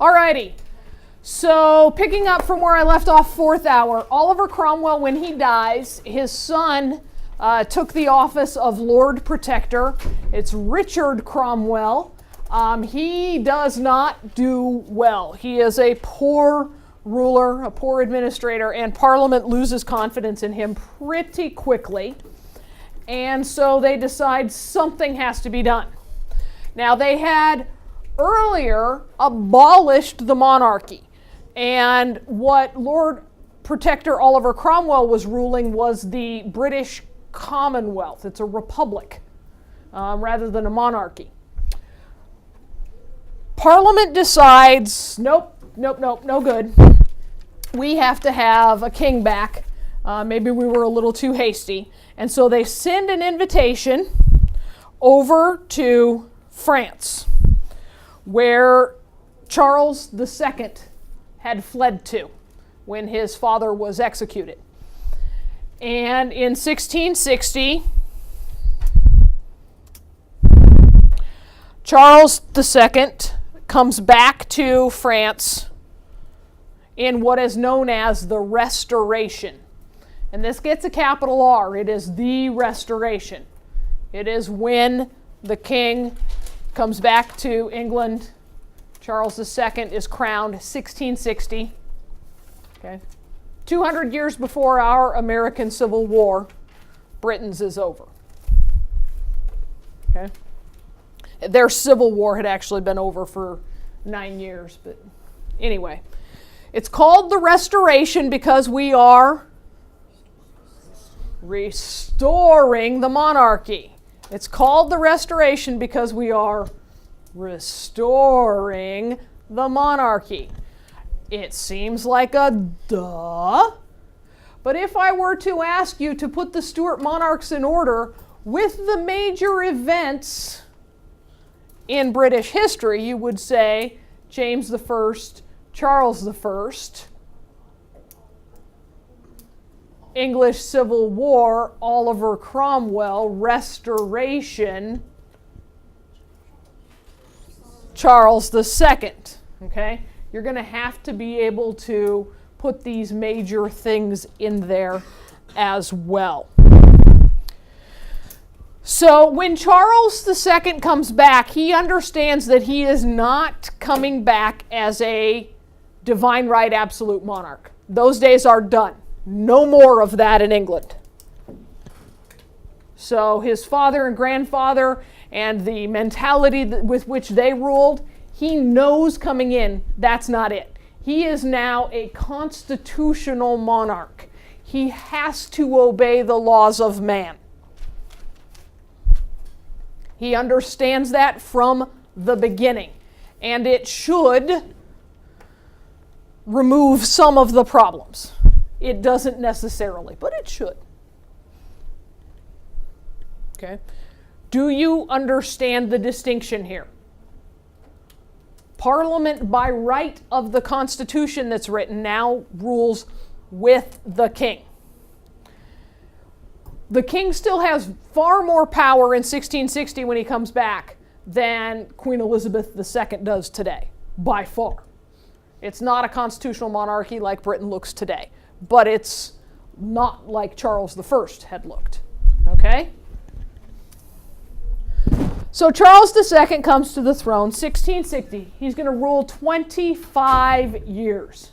Alrighty. So picking up from where I left off, fourth hour, Oliver Cromwell, when he dies, his son took the office of Lord Protector. It's Richard Cromwell. He does not do well. He is a poor ruler, a poor administrator, and Parliament loses confidence in him pretty quickly. And so they decide something has to be done. Now, they had earlier abolished the monarchy. And what Lord Protector Oliver Cromwell was ruling was the British Commonwealth. It's a republic rather than a monarchy. Parliament decides, nope, no good. We have to have a king back. Maybe we were a little too hasty. And so they send an invitation over to France, where Charles II had fled to when his father was executed. And in 1660, Charles II comes back to France in what is known as the Restoration. And this gets a capital R. It is the Restoration. It is when the king comes back to England. Charles II is crowned 1660. Okay. 200 years before our American Civil War, Britain's is over. Okay. Their Civil War had actually been over for 9 years, but anyway. It's called the Restoration because we are restoring the monarchy. It's called the Restoration because we are restoring the monarchy. It seems like a duh, but if I were to ask you to put the Stuart monarchs in order with the major events in British history, you would say James I, Charles I, English Civil War, Oliver Cromwell, Restoration, Charles II. Okay? You're going to have to be able to put these major things in there as well. So when Charles II comes back, he understands that he is not coming back as a divine right absolute monarch. Those days are done. No more of that in England. So his father and grandfather and the mentality with which they ruled, he knows coming in that's not it. He is now a constitutional monarch. He has to obey the laws of man. He understands that from the beginning. And it should remove some of the problems. It doesn't necessarily, but it should. Okay. Do you understand the distinction here? Parliament, by right of the Constitution that's written, now rules with the king. The king still has far more power in 1660 when he comes back than Queen Elizabeth II does today, by far. It's not a constitutional monarchy like Britain looks today, but it's not like Charles I had looked. Okay? So Charles II comes to the throne, 1660. He's going to rule 25 years.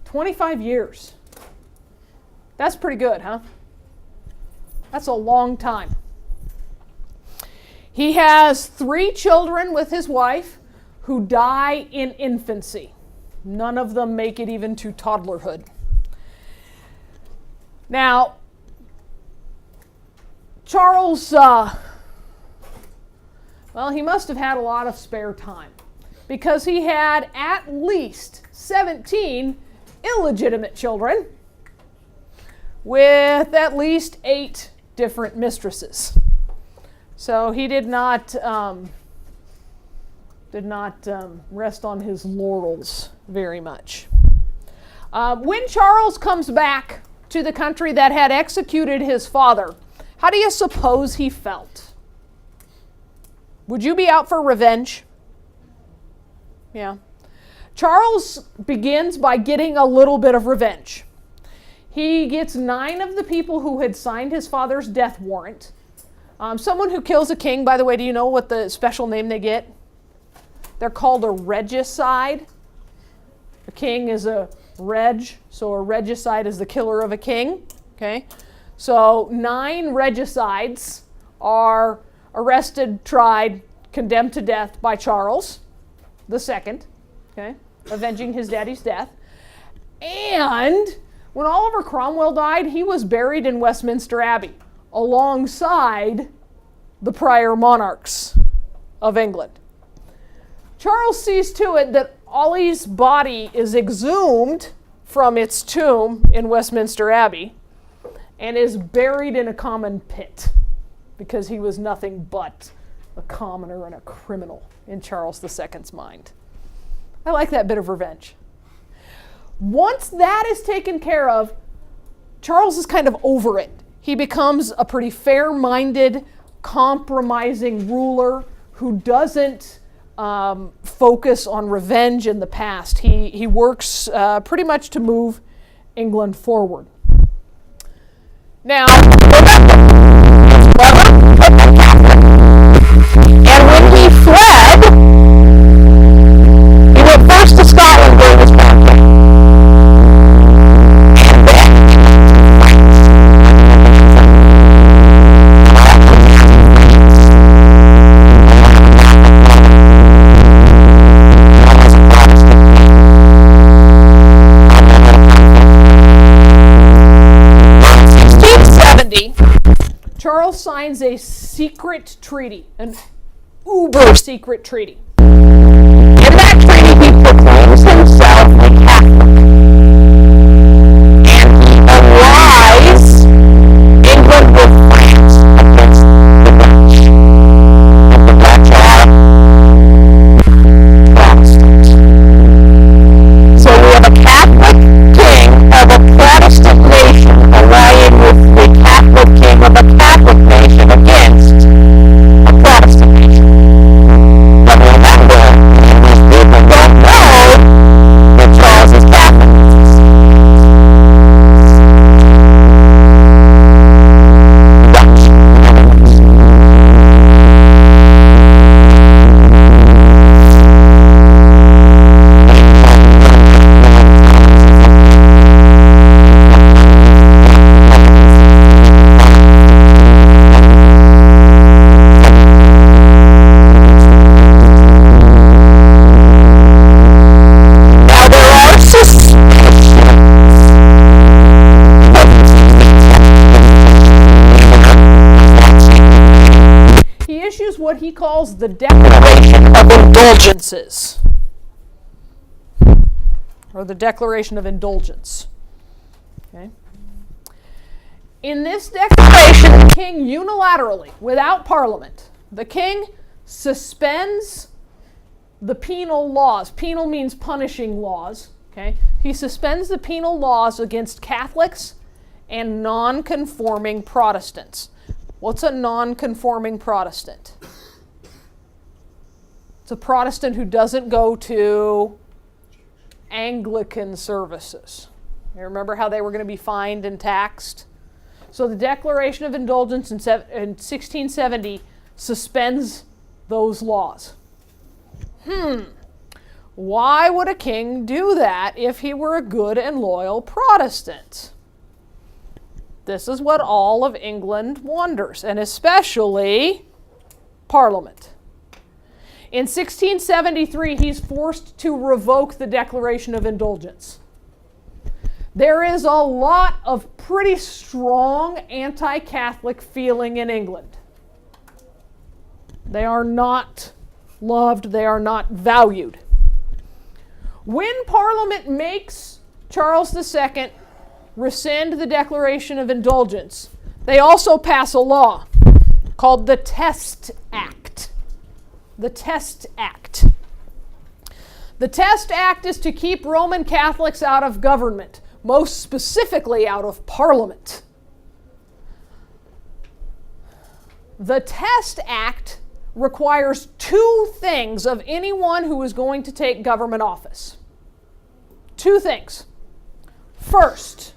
25 years. That's pretty good, huh? That's a long time. He has 3 children with his wife who die in infancy. None of them make it even to toddlerhood. Now, Charles, well, he must have had a lot of spare time because he had at least 17 illegitimate children with at least 8 different mistresses. So he did not rest on his laurels very much. When Charles comes back to the country that had executed his father, how do you suppose he felt? Would you be out for revenge? Yeah. Charles begins by getting a little bit of revenge. He gets 9 of the people who had signed his father's death warrant. Someone who kills a king, by the way, do you know what the special name they get? They're called a regicide. A king is a reg, so a regicide is the killer of a king. Okay, so 9 regicides are arrested, tried, condemned to death by Charles II, okay, avenging his daddy's death. And when Oliver Cromwell died, he was buried in Westminster Abbey alongside the prior monarchs of England. Charles sees to it that Ollie's body is exhumed from its tomb in Westminster Abbey and is buried in a common pit because he was nothing but a commoner and a criminal in Charles II's mind. I like that bit of revenge. Once that is taken care of, Charles is kind of over it. He becomes a pretty fair-minded, compromising ruler who doesn't focus on revenge in the past. He works pretty much to move England forward. Now, and when he fled, he went first to Scotland during his conflict. And then Charles signs a secret treaty, an uber secret treaty. In that treaty, he proclaims himself a Catholic, and he allies England with France against the Dutch. And the Dutch are Protestant. So we have a Catholic king of a Protestant nation allying with the Catholic king of a Catholic nation against a Protestant nation. But remember, these people don't know that Charles is Catholic. Dutch. What he calls the Declaration of Indulgences, or the Declaration of Indulgence. Okay. In this declaration, the king unilaterally, without parliament, the king suspends the penal laws. Penal means punishing laws. Okay. He suspends the penal laws against Catholics and non-conforming Protestants. What's a non-conforming Protestant? It's a Protestant who doesn't go to Anglican services. You remember how they were going to be fined and taxed? So the Declaration of Indulgence in 1670 suspends those laws. Why would a king do that if he were a good and loyal Protestant? This is what all of England wonders, and especially Parliament. In 1673, he's forced to revoke the Declaration of Indulgence. There is a lot of pretty strong anti-Catholic feeling in England. They are not loved, they are not valued. When Parliament makes Charles II rescind the Declaration of Indulgence, they also pass a law called the Test Act. The Test Act. The Test Act is to keep Roman Catholics out of government, most specifically out of Parliament. The Test Act requires 2 things of anyone who is going to take government office. Two things. First,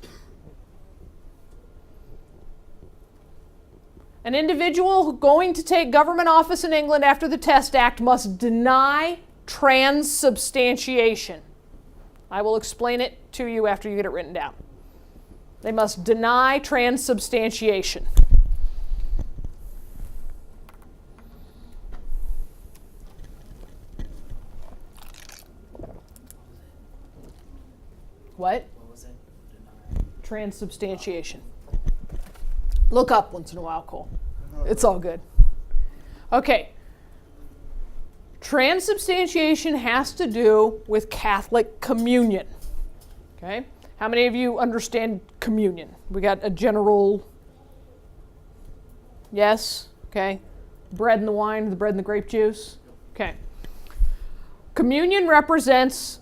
an individual going to take government office in England after the Test Act must deny transubstantiation. I will explain it to you after you get it written down. They must deny transubstantiation. What? What was it? Deny. Transubstantiation. Look up once in a while, Cole. It's all good. Okay. Transubstantiation has to do with Catholic communion. Okay? How many of you understand communion? We got a general yes? Okay. Bread and the wine, the bread and the grape juice? Okay. Communion represents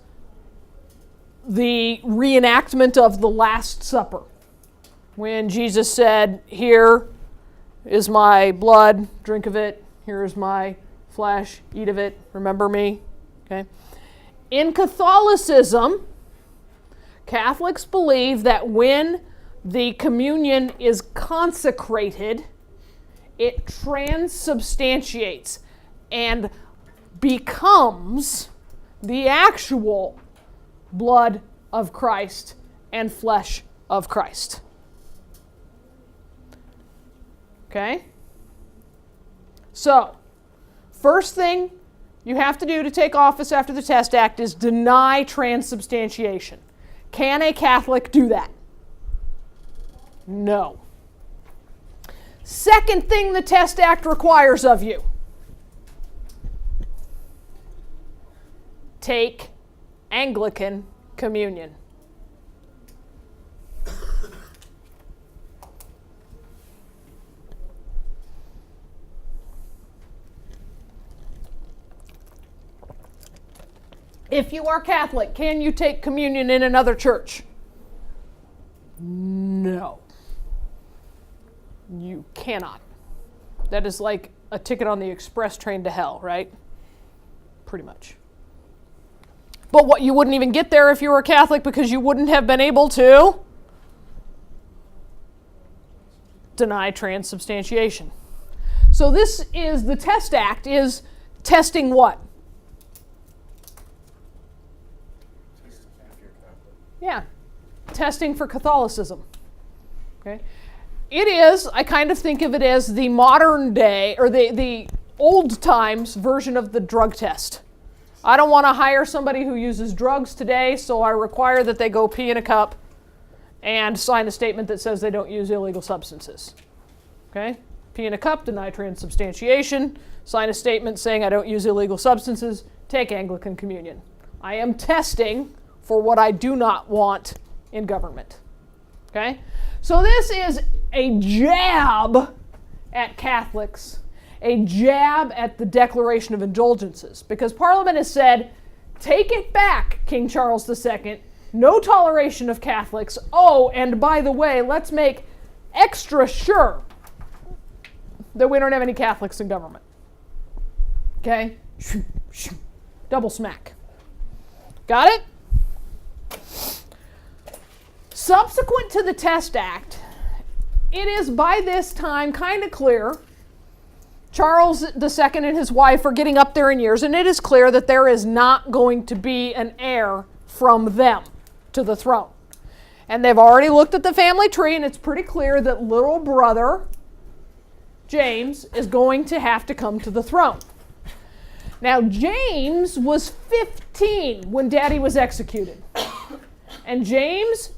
the reenactment of the Last Supper. When Jesus said, "Here is my blood, drink of it. Here is my flesh, eat of it. Remember me." Okay. In Catholicism, Catholics believe that when the communion is consecrated, it transubstantiates and becomes the actual blood of Christ and flesh of Christ. Okay? So, first thing you have to do to take office after the Test Act is deny transubstantiation. Can a Catholic do that? No. Second thing the Test Act requires of you: take Anglican communion. If you are Catholic, can you take communion in another church? No. You cannot. That is like a ticket on the express train to hell, right? Pretty much. But what, you wouldn't even get there if you were a Catholic because you wouldn't have been able to deny transubstantiation. So this is, the Test Act is testing what? Yeah, testing for Catholicism. Okay, it is, I kind of think of it as the modern day, or the old times version of the drug test. I don't want to hire somebody who uses drugs today, so I require that they go pee in a cup and sign a statement that says they don't use illegal substances. Okay, pee in a cup, deny transubstantiation, sign a statement saying I don't use illegal substances, take Anglican communion. I am testing for what I do not want in government. Okay? So this is a jab at Catholics, a jab at the Declaration of Indulgences, because Parliament has said, take it back, King Charles II, no toleration of Catholics. Oh, and by the way, let's make extra sure that we don't have any Catholics in government. Okay? Double smack. Got it? Subsequent to the Test Act, it is by this time kind of clear, Charles II and his wife are getting up there in years, and it is clear that there is not going to be an heir from them to the throne. And they've already looked at the family tree, and it's pretty clear that little brother James is going to have to come to the throne. Now, James was 15 when Daddy was executed. And James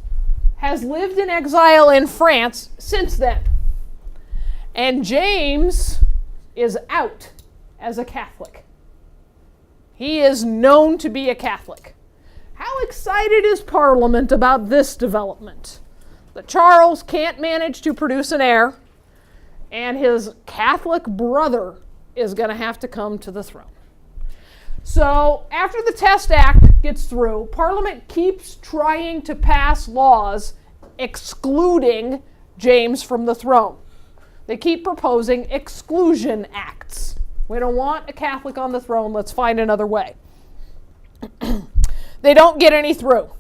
has lived in exile in France since then. And James is out as a Catholic. He is known to be a Catholic. How excited is Parliament about this development? That Charles can't manage to produce an heir, and his Catholic brother is going to have to come to the throne. So after the Test Act gets through, Parliament keeps trying to pass laws excluding James from the throne. They keep proposing exclusion acts. We don't want a Catholic on the throne, let's find another way. They don't get any through.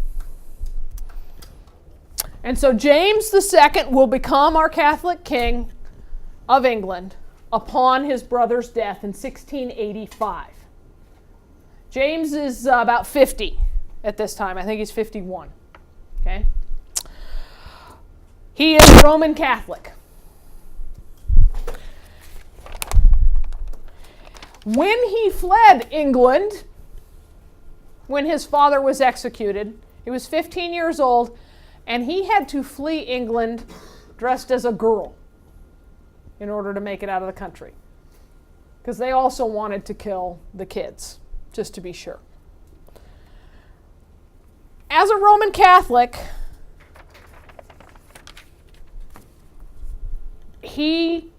And so James II will become our Catholic king of England upon his brother's death in 1685. James is about 50 at this time. I think he's 51. Okay? He is Roman Catholic. When he fled England, when his father was executed, he was 15 years old, and he had to flee England dressed as a girl in order to make it out of the country. Because they also wanted to kill the kids, just to be sure. As a Roman Catholic, he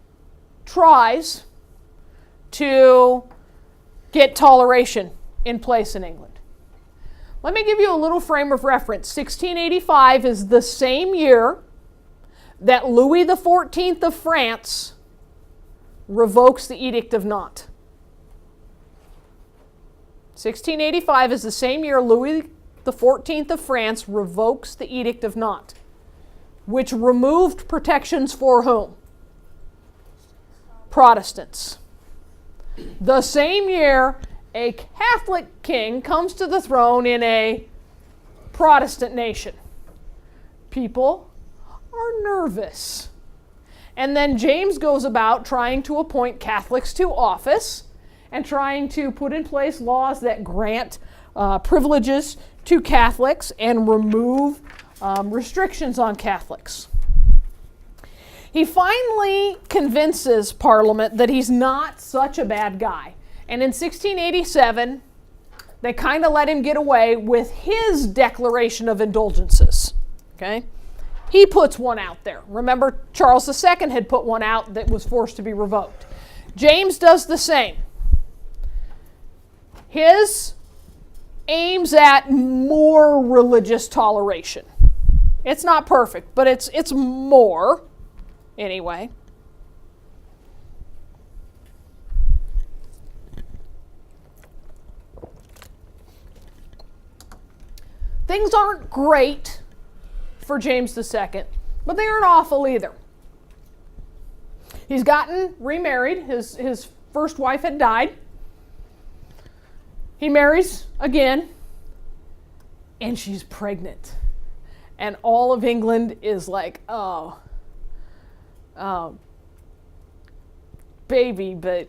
tries to get toleration in place in England. Let me give you a little frame of reference. 1685 is the same year that Louis XIV of France revokes the Edict of Nantes. 1685 is the same year Louis XIV of France revokes the Edict of Nantes, which removed protections for whom? Protestants. The same year, a Catholic king comes to the throne in a Protestant nation. People are nervous. And then James goes about trying to appoint Catholics to office and trying to put in place laws that grant privileges to Catholics and remove restrictions on Catholics. He finally convinces Parliament that he's not such a bad guy. And in 1687, they kind of let him get away with his declaration of indulgences. Okay? He puts one out there. Remember, Charles II had put one out that was forced to be revoked. James does the same. His aims at more religious toleration. It's not perfect, but it's more. Anyway, things aren't great for James II, but they aren't awful either. He's gotten remarried. His first wife had died. He marries again, and she's pregnant. And all of England is like, oh, baby, but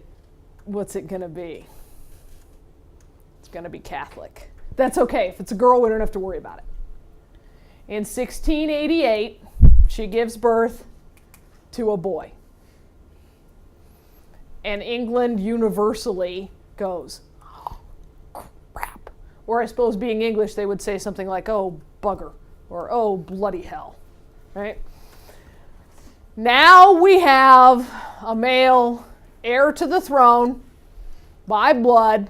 what's it going to be? It's going to be Catholic. That's okay. If it's a girl, we don't have to worry about it. In 1688, she gives birth to a boy. And England universally goes, oh, crap. Or I suppose being English, they would say something like, oh, bugger, or oh, bloody hell, right? Now we have a male heir to the throne by blood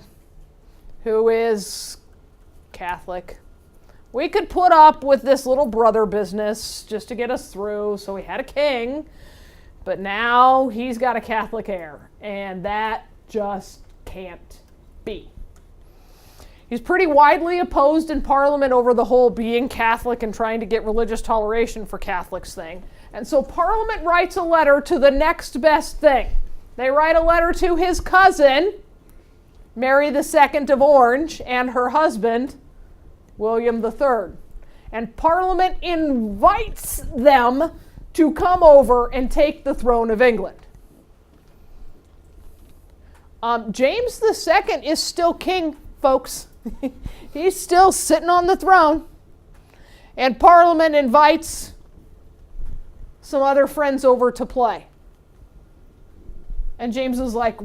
who is Catholic. We could put up with this little brother business just to get us through, so we had a king, but now he's got a Catholic heir, and that just can't be. He's pretty widely opposed in Parliament over the whole being Catholic and trying to get religious toleration for Catholics thing. And so Parliament writes a letter to the next best thing. They write a letter to his cousin, Mary II of Orange, and her husband, William III. And Parliament invites them to come over and take the throne of England. James II is still king, folks. He's still sitting on the throne. And Parliament invites some other friends over to play. And James is like,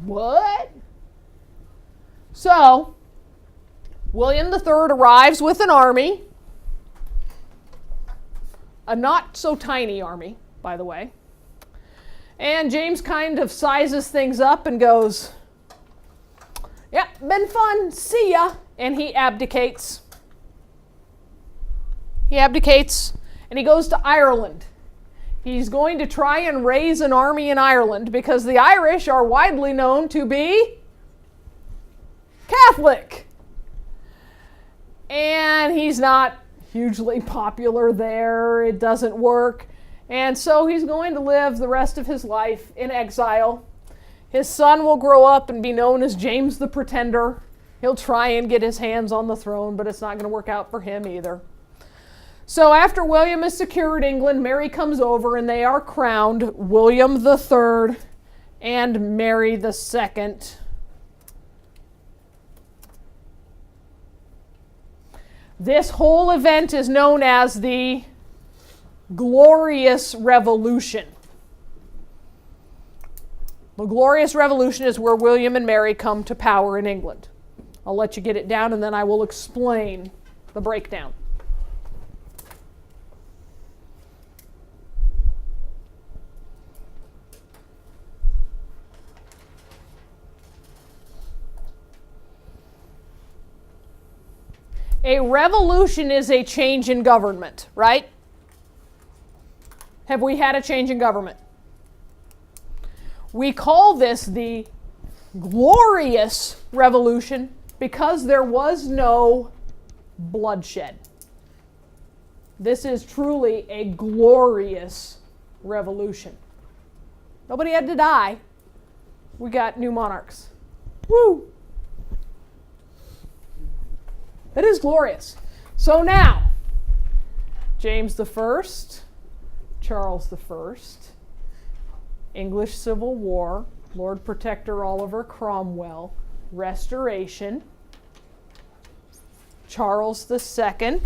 what? So, William III arrives with an army, a not so tiny army, by the way. And James kind of sizes things up and goes, yeah, been fun, see ya. And he abdicates. And he goes to Ireland. He's going to try and raise an army in Ireland because the Irish are widely known to be Catholic. And he's not hugely popular there. It doesn't work. And so he's going to live the rest of his life in exile. His son will grow up and be known as James the Pretender. He'll try and get his hands on the throne, but it's not going to work out for him either. So after William is secured England, Mary comes over and they are crowned William III and Mary II. This whole event is known as the Glorious Revolution. The Glorious Revolution is where William and Mary come to power in England. I'll let you get it down and then I will explain the breakdown. A revolution is a change in government, right? Have we had a change in government? We call this the Glorious Revolution because there was no bloodshed. This is truly a glorious revolution. Nobody had to die. We got new monarchs. Woo! That is glorious. So now, James I, Charles I, English Civil War, Lord Protector Oliver Cromwell, Restoration, Charles II,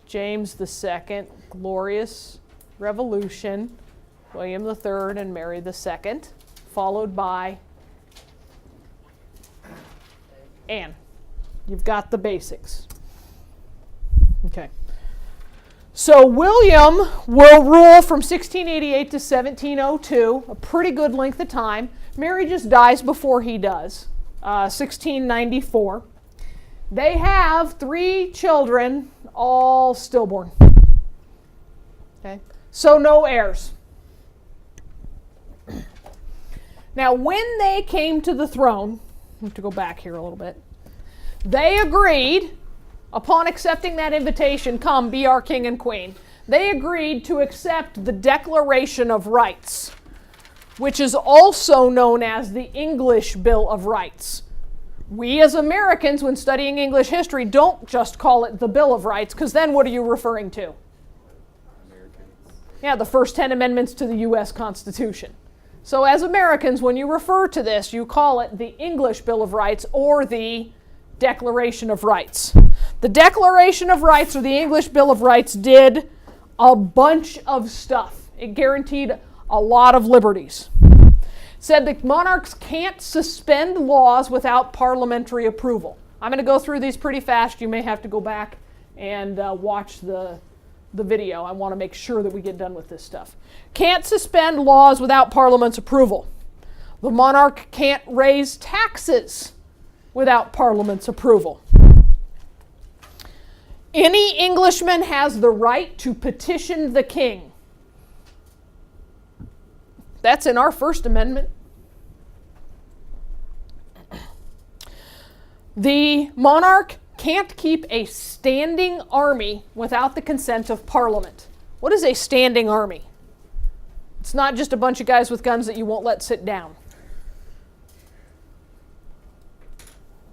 James II, Glorious Revolution, William III and Mary II, followed by Anne. You've got the basics. Okay. So William will rule from 1688 to 1702, a pretty good length of time. Mary just dies before he does, 1694. They have 3 children, all stillborn. Okay. So no heirs. Now when they came to the throne, I have to go back here a little bit. They agreed, upon accepting that invitation, come, be our king and queen, they agreed to accept the Declaration of Rights, which is also known as the English Bill of Rights. We as Americans, when studying English history, don't just call it the Bill of Rights, because then what are you referring to? Americans. Yeah, the first 10 amendments to the U.S. Constitution. So as Americans, when you refer to this, you call it the English Bill of Rights or the Declaration of Rights. The Declaration of Rights or the English Bill of Rights did a bunch of stuff. It guaranteed a lot of liberties. It said that monarchs can't suspend laws without parliamentary approval. I'm going to go through these pretty fast. You may have to go back and watch the video. I want to make sure that we get done with this stuff. Can't suspend laws without Parliament's approval. The monarch can't raise taxes without Parliament's approval. Any Englishman has the right to petition the king. That's in our First Amendment. The monarch can't keep a standing army without the consent of Parliament. What is a standing army? It's not just a bunch of guys with guns that you won't let sit down.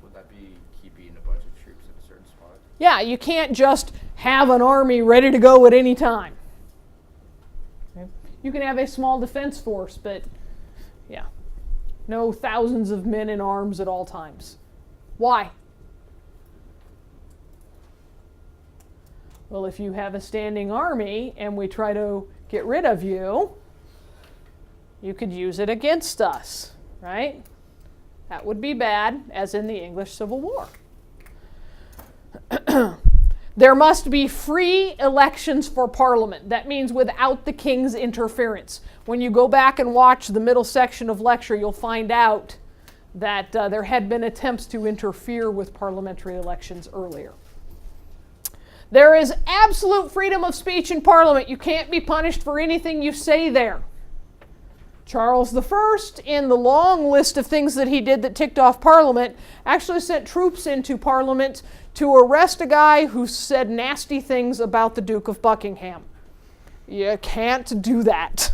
Would that be keeping a bunch of troops at a certain spot? Yeah, you can't just have an army ready to go at any time. Okay. You can have a small defense force, but yeah, no thousands of men in arms at all times. Why? Well, if you have a standing army and we try to get rid of you, you could use it against us, right? That would be bad, as in the English Civil War. There must be free elections for Parliament. That means without the king's interference. When you go back and watch the middle section of lecture, you'll find out that there had been attempts to interfere with parliamentary elections earlier. There is absolute freedom of speech in Parliament. You can't be punished for anything you say there. Charles I, in the long list of things that he did that ticked off Parliament, actually sent troops into Parliament to arrest a guy who said nasty things about the Duke of Buckingham. You can't do that.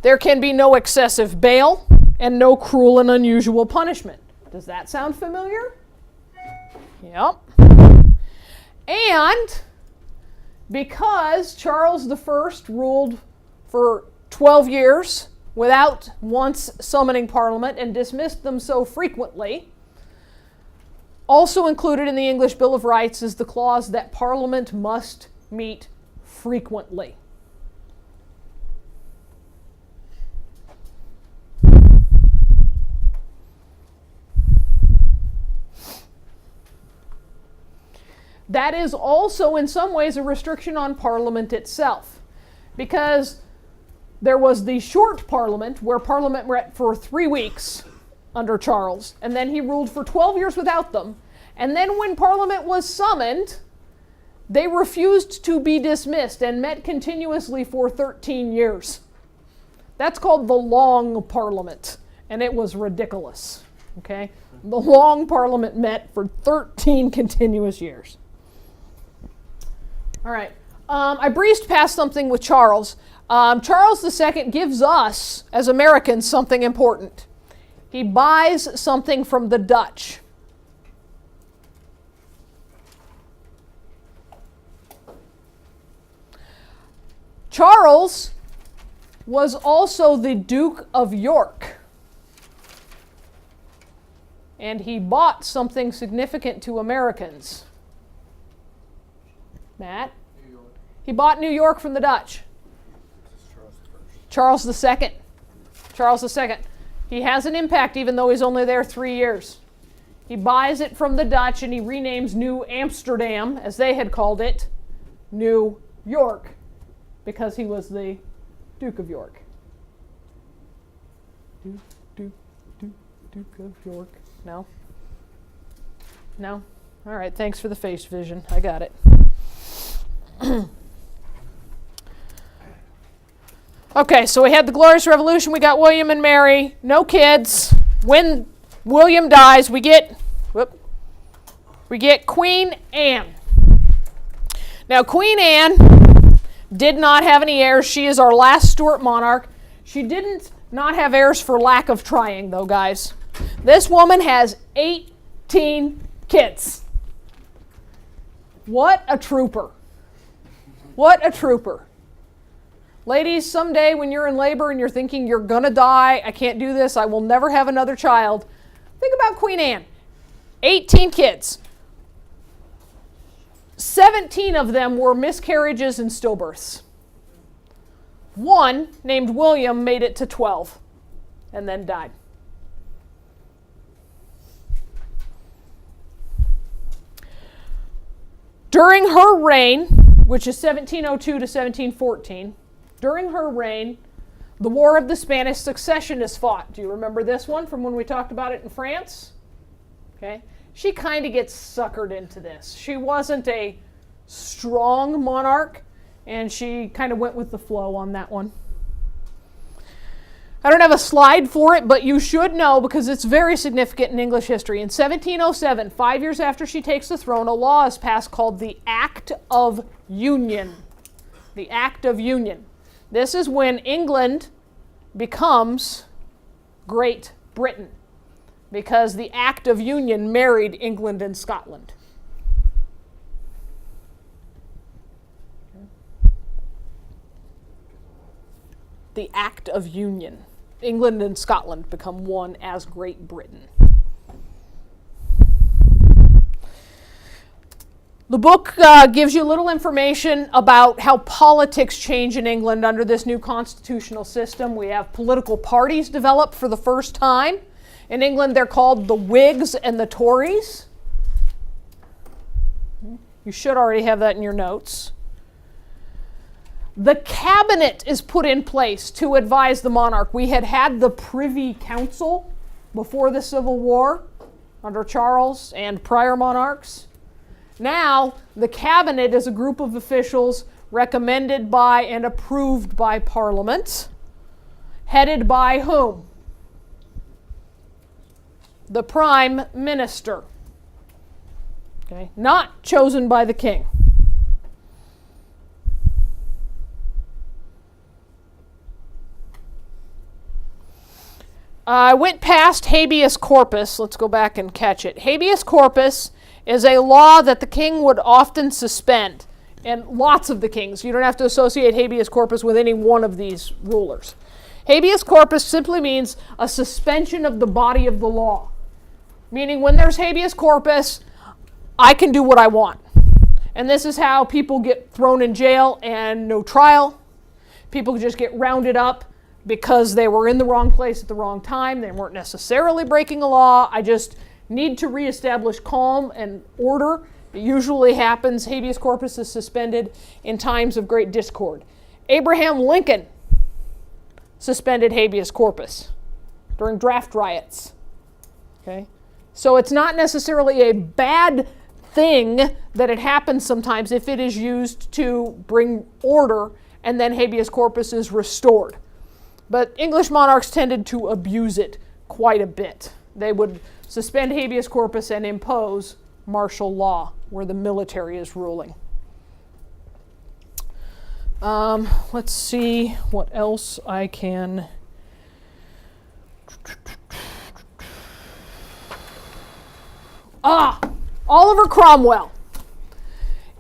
There can be no excessive bail and no cruel and unusual punishment. Does that sound familiar? Yep. And because Charles I ruled for 12 years without once summoning Parliament and dismissed them so frequently, also included in the English Bill of Rights is the clause that Parliament must meet frequently. That is also in some ways a restriction on Parliament itself, because there was the short Parliament where Parliament met for 3 weeks under Charles, and then he ruled for 12 years without them, and then when Parliament was summoned, they refused to be dismissed and met continuously for 13 years. That's called the long Parliament, and it was ridiculous. Okay? The long Parliament met for 13 continuous years. All right. I breezed past something with Charles. Charles II gives us, as Americans, something important. He buys something from the Dutch. Charles was also the Duke of York. And he bought something significant to Americans. Matt? New York. He bought New York from the Dutch. This is Charles II. Charles II. He has an impact even though he's only there 3 years. He buys it from the Dutch and he renames New Amsterdam, as they had called it, New York, because he was the Duke of York. Duke of York. No? No? All right, thanks for the face vision. I got it. Okay, so we had the Glorious Revolution. We got William and Mary. No kids. When William dies, we get Queen Anne. Now, Queen Anne did not have any heirs. She is our last Stuart monarch. She didn't not have heirs for lack of trying, though, guys. This woman has 18 kids. What a trooper. What a trooper. Ladies, someday when you're in labor and you're thinking you're gonna die, I can't do this, I will never have another child, think about Queen Anne. 18 kids. 17 of them were miscarriages and stillbirths. One, named William, made it to 12 and then died. During her reign, which is 1702 to 1714, during her reign, the War of the Spanish Succession is fought. Do you remember this one from when we talked about it in France? Okay. She kind of gets suckered into this. She wasn't a strong monarch, and she kind of went with the flow on that one. I don't have a slide for it, but you should know because it's very significant in English history. In 1707, 5 years after she takes the throne, a law is passed called the Act of Union. The Act of Union. This is when England becomes Great Britain, because the Act of Union married England and Scotland. The Act of Union. England and Scotland become one as Great Britain. The book gives you a little information about how politics change in England under this new constitutional system. We have political parties developed for the first time. In England, they're called the Whigs and the Tories. You should already have that in your notes. The cabinet is put in place to advise the monarch. We had the Privy Council before the Civil War under Charles and prior monarchs. Now, the cabinet is a group of officials recommended by and approved by Parliament, headed by whom? The Prime Minister. Okay, not chosen by the king. I went past habeas corpus. Let's go back and catch it. Habeas corpus is a law that the king would often suspend, and lots of the kings. You don't have to associate habeas corpus with any one of these rulers. Habeas corpus simply means a suspension of the body of the law, meaning when there's habeas corpus, I can do what I want. And this is how people get thrown in jail and no trial. People just get rounded up because they were in the wrong place at the wrong time. They weren't necessarily breaking a law. I just need to reestablish calm and order. It usually happens, habeas corpus is suspended in times of great discord. Abraham Lincoln suspended habeas corpus during draft riots. Okay? So it's not necessarily a bad thing that it happens sometimes if it is used to bring order and then habeas corpus is restored. But English monarchs tended to abuse it quite a bit. They would suspend habeas corpus and impose martial law where the military is ruling. Let's see what else I can... Oliver Cromwell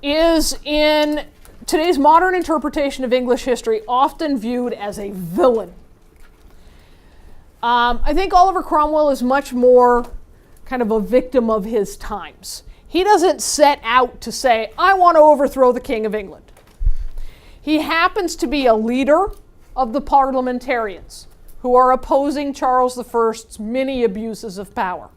is, in today's modern interpretation of English history, often viewed as a villain. I think Oliver Cromwell is much more kind of a victim of his times. He doesn't set out to say, I want to overthrow the King of England. He happens to be a leader of the parliamentarians who are opposing Charles I's many abuses of power.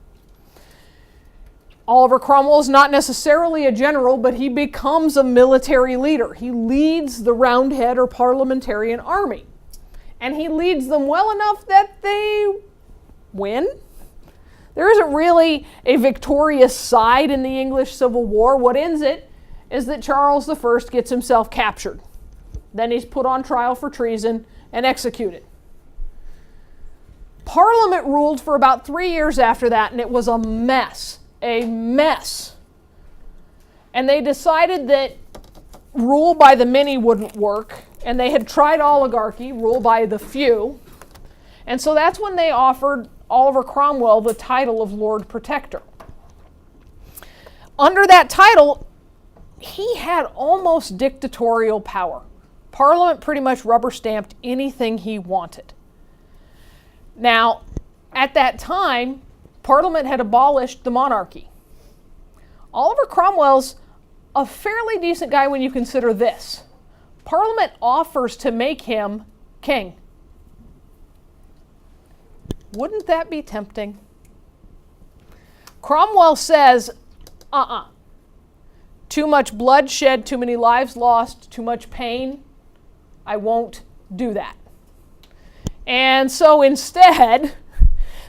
Oliver Cromwell is not necessarily a general, but he becomes a military leader. He leads the Roundhead or parliamentarian army. And he leads them well enough that they win. There isn't really a victorious side in the English Civil War. What ends it is that Charles I gets himself captured. Then he's put on trial for treason and executed. Parliament ruled for about 3 years after that, and it was a mess. A mess. And they decided that rule by the many wouldn't work, and they had tried oligarchy, rule by the few. And so that's when they offered Oliver Cromwell the title of Lord Protector. Under that title, he had almost dictatorial power. Parliament pretty much rubber-stamped anything he wanted. Now, at that time, Parliament had abolished the monarchy. Oliver Cromwell's a fairly decent guy when you consider this. Parliament offers to make him king. Wouldn't that be tempting? Cromwell says, too much bloodshed, too many lives lost, too much pain. I won't do that. And so instead,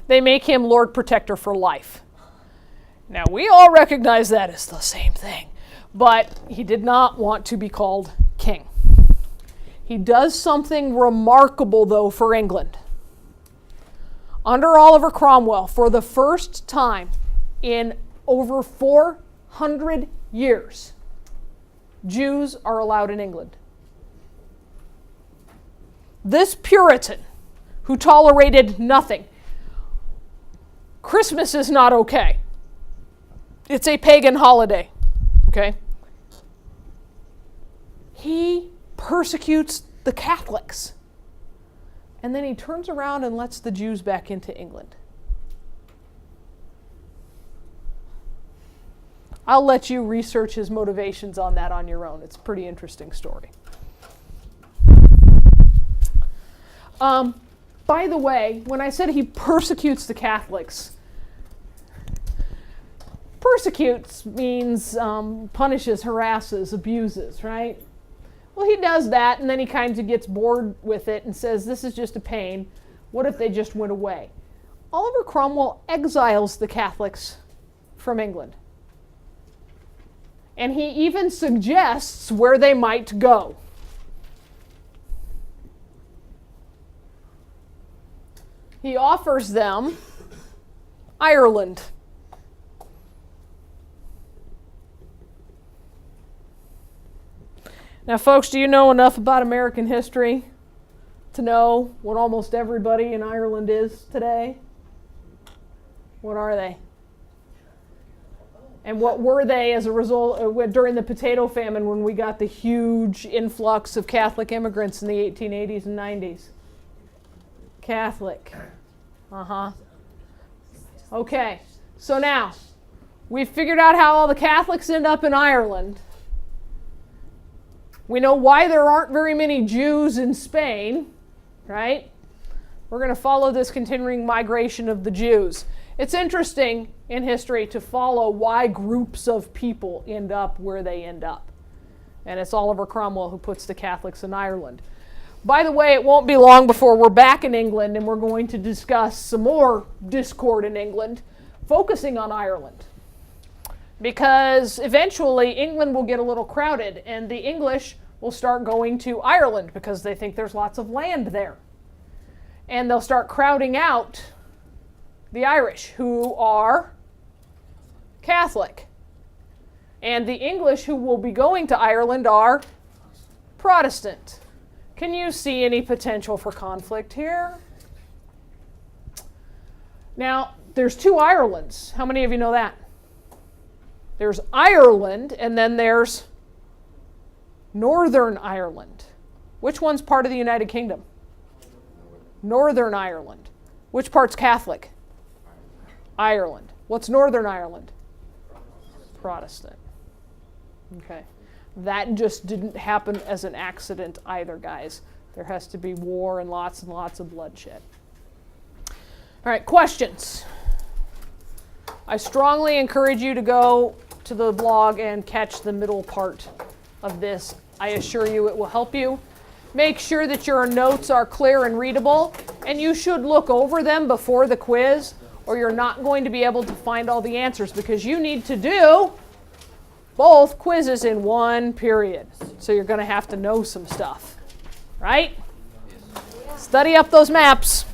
they make him Lord Protector for life. Now, we all recognize that as the same thing, but he did not want to be called king. He does something remarkable, though, for England. Under Oliver Cromwell, for the first time in over 400 years, Jews are allowed in England. This Puritan, who tolerated nothing, Christmas is not okay. It's a pagan holiday, okay? He persecutes the Catholics. And then he turns around and lets the Jews back into England. I'll let you research his motivations on that on your own. It's a pretty interesting story. By the way, when I said he persecutes the Catholics, persecutes means punishes, harasses, abuses, right? Well, he does that, and then he kind of gets bored with it and says, this is just a pain. What if they just went away? Oliver Cromwell exiles the Catholics from England. And he even suggests where they might go. He offers them Ireland. Now, folks, do you know enough about American history to know what almost everybody in Ireland is today? What are they? And what were they as a result during the potato famine when we got the huge influx of Catholic immigrants in the 1880s and 90s? Catholic. Okay, so now we've figured out how all the Catholics end up in Ireland. We know why there aren't very many Jews in Spain, right? We're going to follow this continuing migration of the Jews. It's interesting in history to follow why groups of people end up where they end up. And it's Oliver Cromwell who puts the Catholics in Ireland. By the way, it won't be long before we're back in England and we're going to discuss some more discord in England, focusing on Ireland. Because eventually England will get a little crowded and the English will start going to Ireland because they think there's lots of land there. And they'll start crowding out the Irish, who are Catholic. And the English who will be going to Ireland are Protestant. Can you see any potential for conflict here? Now, there's two Irelands. How many of you know that? There's Ireland, and then there's Northern Ireland. Which one's part of the United Kingdom? Northern Ireland. Which part's Catholic? Ireland. What's Northern Ireland? Protestant. Okay. That just didn't happen as an accident either, guys. There has to be war and lots of bloodshed. All right, questions? I strongly encourage you to go to the blog and catch the middle part of this. I assure you it will help you. Make sure that your notes are clear and readable, and you should look over them before the quiz, or you're not going to be able to find all the answers because you need to do both quizzes in one period. So you're going to have to know some stuff, right? Study up those maps.